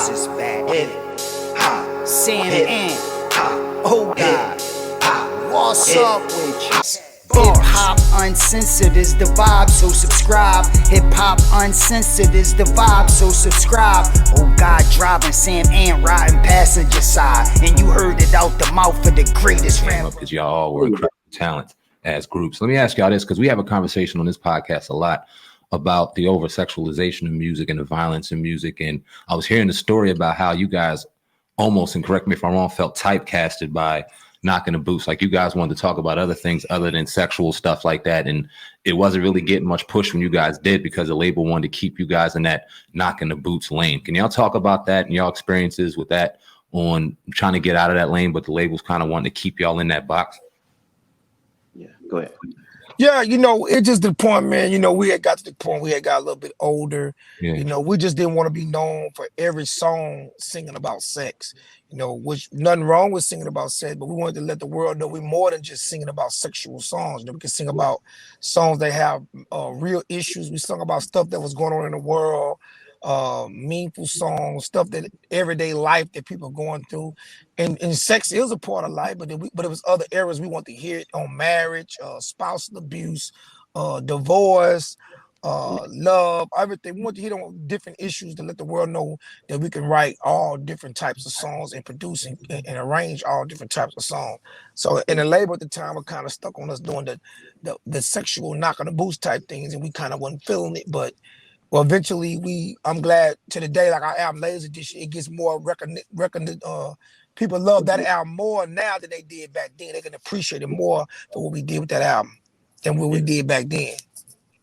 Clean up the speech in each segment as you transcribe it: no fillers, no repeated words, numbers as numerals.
is back. Sam and oh God, what's up with you? Hip Hop Uncensored is the vibe, so subscribe. Hip Hop Uncensored is the vibe, so subscribe. Oh God, driving Sam and riding passenger side, and you heard it out the mouth of the greatest rapper. Because y'all all were incredible talent as groups. Let me ask y'all this, because we have a conversation on this podcast a lot about the over-sexualization of music and the violence in music. And I was hearing the story about how you guys almost, and correct me if I'm wrong, felt typecasted by Knocking the Boots. Like you guys wanted to talk about other things other than sexual stuff like that. And it wasn't really getting much push when you guys did, because the label wanted to keep you guys in that Knocking the Boots lane. Can y'all talk about that and y'all experiences with that on trying to get out of that lane, but the labels kind of wanted to keep y'all in that box? Yeah, go ahead. Yeah, you know, it's just the point, man. You know, we had got to the point we had got a little bit older. Yeah. You know, we just didn't want to be known for every song singing about sex. You know, which nothing wrong with singing about sex, but we wanted to let the world know we're more than just singing about sexual songs. You know, we can sing about songs that have real issues. We sung about stuff that was going on in the world, meaningful songs, stuff that everyday life that people are going through. And sex is a part of life, but it was other areas we want to hear it on: marriage, spousal abuse, divorce, love, everything. We want to hit on different issues to let the world know that we can write all different types of songs and produce and arrange all different types of songs. So in the label at the time, we're kind of stuck on us doing the sexual knock on the boots type things, and we kind of wasn't feeling it. But well, eventually I'm glad to the day, like our album Ladies Edition, it gets more people love that album more now than they did back then. They can appreciate it more for what we did with that album than what we did back then.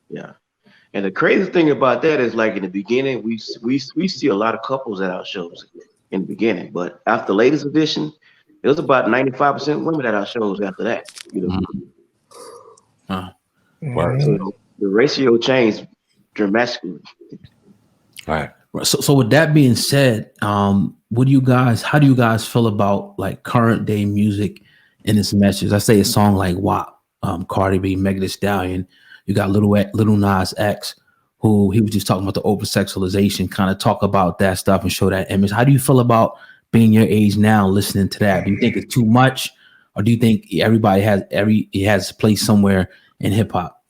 Yeah. And the crazy thing about that is, like, in the beginning, we see a lot of couples at our shows in the beginning, but after Ladies Edition, it was about 95% women at our shows after that. You know, so the ratio changed dramatically. All right. So with that being said, how do you guys feel about like current day music and its message? I say a song like WAP, Cardi B, Megan Thee Stallion. You got Lil Nas X, who he was just talking about the over sexualization, kind of talk about that stuff and show that image. How do you feel about being your age now, listening to that? Do you think it's too much, or do you think everybody has a place somewhere in hip hop?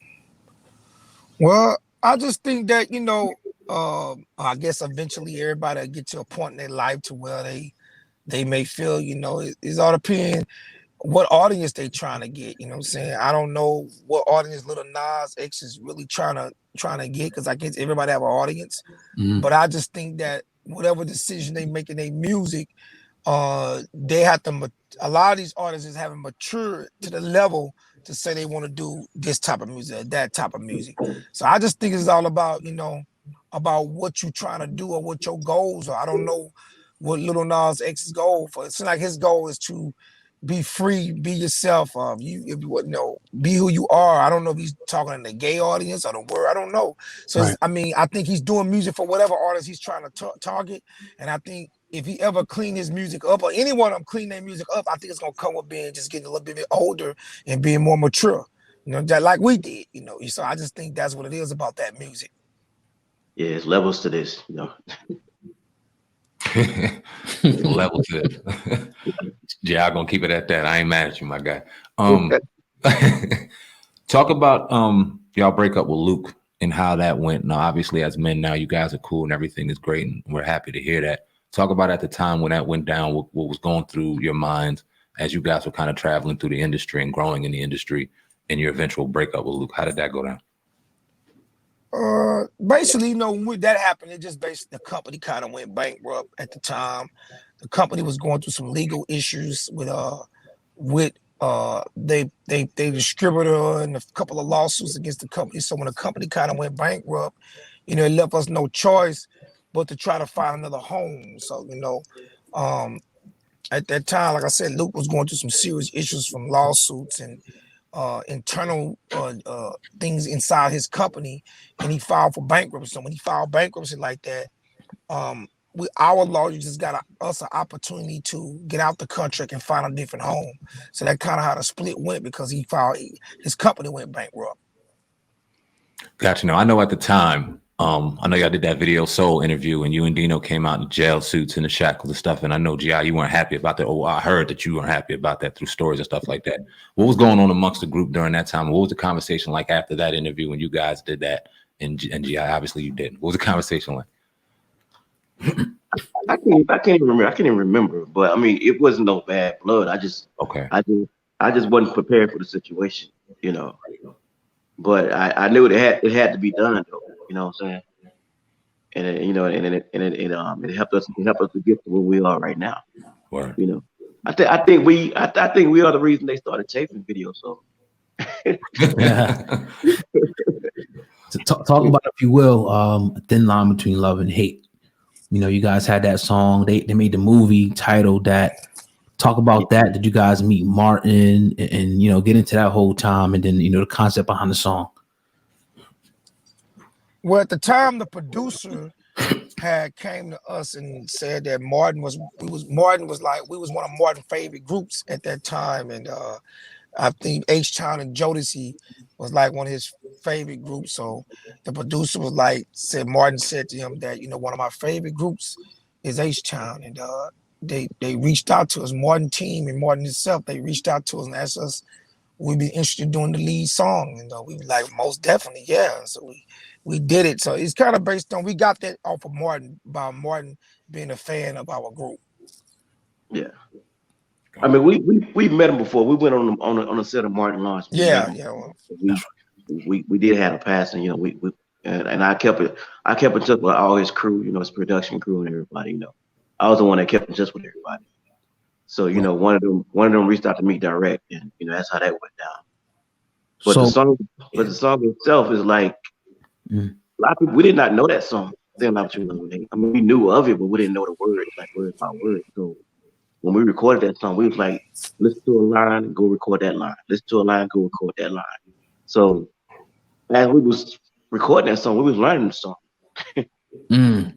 Well, I just think that, you know, I guess eventually everybody will get to a point in their life to where they may feel, you know, it's all depending what audience they trying to get. You know what I'm saying? I don't know what audience Lil Nas X is really trying to get, because I guess everybody have an audience. But I just think that whatever decision they make in their music, they have to. A lot of these artists haven't matured to the level to say they want to do this type of music or that type of music. So I just think it's all about, you know, about what you're trying to do or what your goals are. I don't know what Lil Nas X's goal for. It seems like his goal is to be free, be yourself. If you wouldn't know, be who you are. I don't know if he's talking to the gay audience or the world. I don't know. So right. I mean, I think he's doing music for whatever artist he's trying to target. And I think if he ever clean his music up, or anyone of them clean their music up, I think it's gonna come with being just getting a little bit older and being more mature. You know, that like we did. You know, so I just think that's what it is about that music. Yeah, it's levels to this. You know. Level to it. Yeah, I'm gonna keep it at that. I ain't mad at you, my guy. Talk about y'all break up with Luke and how that went. Now, obviously, as men now, you guys are cool and everything is great, and we're happy to hear that. Talk about at the time when that went down, what was going through your minds as you guys were kind of traveling through the industry and growing in the industry, and your eventual breakup with Luke. How did that go down? Basically, you know, when that happened, it just basically the company kind of went bankrupt at the time. The company was going through some legal issues with the distributor and a couple of lawsuits against the company. So when the company kind of went bankrupt, you know, it left us no choice but to try to find another home. So, you know, at that time, like I said, Luke was going through some serious issues from lawsuits and internal things inside his company, and he filed for bankruptcy. So when he filed bankruptcy like that, our lawyer just got us an opportunity to get out the contract and find a different home. So that kind of how the split went, because his company went bankrupt. Gotcha. Now, I know at the time, I know y'all did that Video Soul interview, and you and Dino came out in jail suits and the shackles and stuff. And I know, G.I., you weren't happy about that. Oh, I heard that you weren't happy about that through stories and stuff like that. What was going on amongst the group during that time? What was the conversation like after that interview when you guys did that? And G.I., obviously you did. What was the conversation like? I can't even remember. But I mean, it wasn't no bad blood. I just wasn't prepared for the situation, you know. But I knew it had to be done though. You know what I'm saying? And it helped us to get to where we are right now. Word. You know, I think we are the reason they started taping videos. So Talk about, if you will, a thin line between love and hate. You know, you guys had that song. They made the movie titled that. Talk about that. Did you guys meet Martin and you know, get into that whole time, and then, you know, the concept behind the song? Well, at the time, the producer had came to us and said that Martin was like, we was one of Martin's favorite groups at that time, and I think H-Town and Jodeci was like one of his favorite groups. So the producer was like, Martin said to him that, you know, one of my favorite groups is H-Town, and they reached out to us, Martin team and Martin himself. They reached out to us and asked us we'd be interested in doing the lead song, and we were like, most definitely, yeah. And so we did it. So it's kind of based on, we got that off of Martin, by Martin being a fan of our group. yeah. I mean, we met him before. We went on a set of Martin Lawrence. Yeah. Well, we did have a pass, and you know, and I kept in touch with all his crew, you know, his production crew and everybody. You know, I was the one that kept in touch with everybody. So you know, one of them reached out to me direct, and you know, that's how that went down. But the song itself is like a lot of people, we did not know that song. I mean, we knew of it, but we didn't know the words, like word by word. So when we recorded that song, we was like, listen to a line and go record that line. Listen to a line, go record that line. So as we was recording that song, we was learning the song.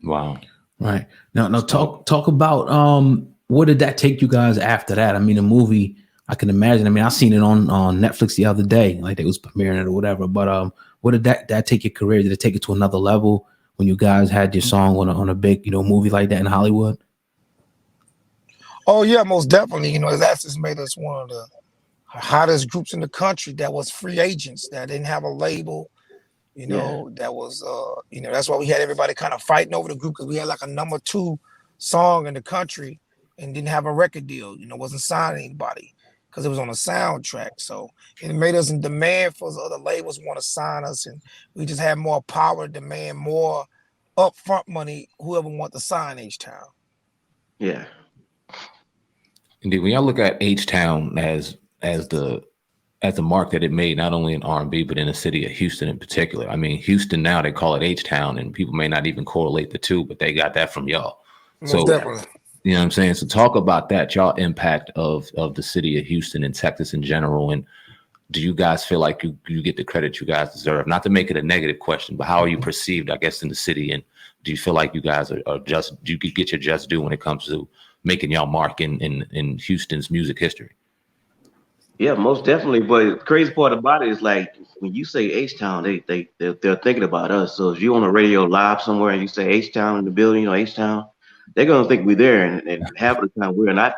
Wow. Right. Now talk about what did that take you guys after that? I mean, the movie, I can imagine. I mean, I seen it on Netflix the other day, like they was premiering it or whatever. But what did that take your career? Did it take it to another level when you guys had your song on a big, you know, movie like that in Hollywood? Oh yeah, most definitely. You know, that's just made us one of the hottest groups in the country that was free agents, that didn't have a label. You know, that was you know, that's why we had everybody kind of fighting over the group, because we had like a number 2 song in the country and didn't have a record deal. You know, wasn't signing anybody because it was on a soundtrack. So it made us in demand for other labels want to sign us, and we just had more power to demand more upfront money, whoever want to sign H-Town. Yeah. Indeed, when y'all look at H-Town as the mark that it made, not only in R&B, but in the city of Houston in particular. I mean, Houston now, they call it H-Town, and people may not even correlate the two, but they got that from y'all. Most definitely. You know what I'm saying? So talk about that, y'all impact of the city of Houston and Texas in general. And do you guys feel like you get the credit you guys deserve? Not to make it a negative question, but how are you perceived, I guess, in the city? And do you feel like you guys are just, do you get your just due when it comes to making y'all mark in Houston's music history? Yeah, most definitely. But the crazy part about it is, like, when you say H-Town, they're thinking about us. So if you're on the radio live somewhere and you say H-Town in the building, or H-Town, they're gonna think we're there, and half of the time we're not